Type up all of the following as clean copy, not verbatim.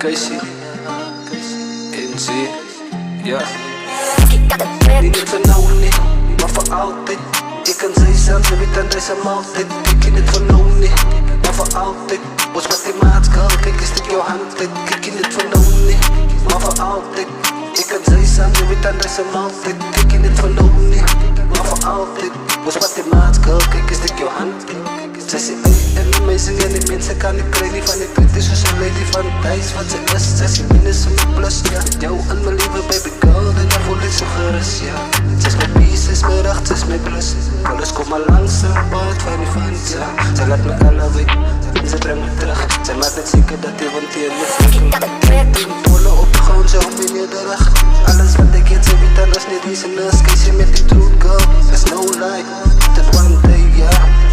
Casey, NZ, ja. Niet van nou niet, maar voor altijd. Ik kan zij zelf, je weet aan deze maaltijd. Kijk niet van nou niet, maar voor altijd. Was mathematical, kijk eens dit jouw handtijd. Kijk niet van nou niet, maar voor altijd. Ik kan zij zelf, je weet aan deze maaltijd. Kijk niet van nou niet, maar voor altijd. Was mathematical, kijk eens dit jouw handtijd. Zij zei en die meisje en die mensen kan ik krijgen van ik weet is zoals een lady van thuis wat ze is. Zij zei minus en mijn plus, ja. Jou en mijn lieve baby girl, en daar voel ik zo gerust, ja. Ze is mijn peace, ze is mijn racht, ze is mijn plus. Alles komt maar langs en buit van die fans, ja. Zij laat me elevate, en ze brengt me terug. Zij maakt het zeker dat hij want hier me vindt. Die polen op de grond, zo ben je de rug. Alles wat ik eet, ze weet dan als niet deze nus. Kies je met die truth girl, there's no lie. That one day, ja.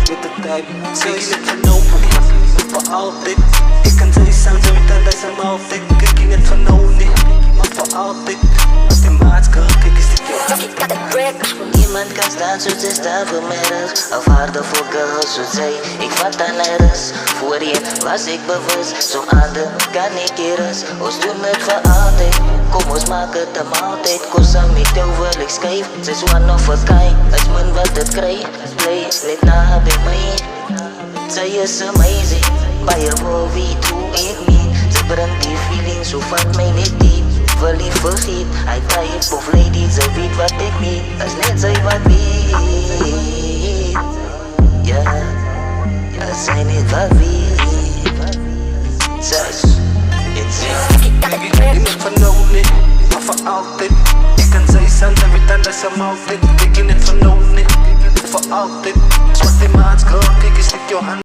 Met de tijd, zij is niet van nou niet, voor altijd. Ik kan zij samen, ze weet dat ze hem altijd. Kijk je niet van nou niet, maar voor altijd. Mathematical, kijk eens dit Niemand kan staan zoals zij staan vanmiddag. Of harder voor girls zoals zij. Ik vat aan rust. Voorheen was ik bewust. Zo'n ander kan ik hier rust. Ons doen het voor altijd. Kom ons maken het een maaltijd. Kost aan met jou wil ik schrijf. Ze is one of a kind. Als men wat het krijgt. Play niet na bij mij. Zij is amazing. Bij je wil weet hoe ik niet. Ze brengt die feeling zo van mij niet diep. Verliefd vergeet, hij type of lady, ze weet wat ik niet. Als net zij wat weet. Ja, als zij niet wat weet. Zes, it's it. Niet van nou niet, maar voor altijd. Ik kan zij zijn, ze weet aan dat ze hem altijd. Ik niet van nou niet, voor altijd. Zwart in maatschap, kijk eens dit jouw hand.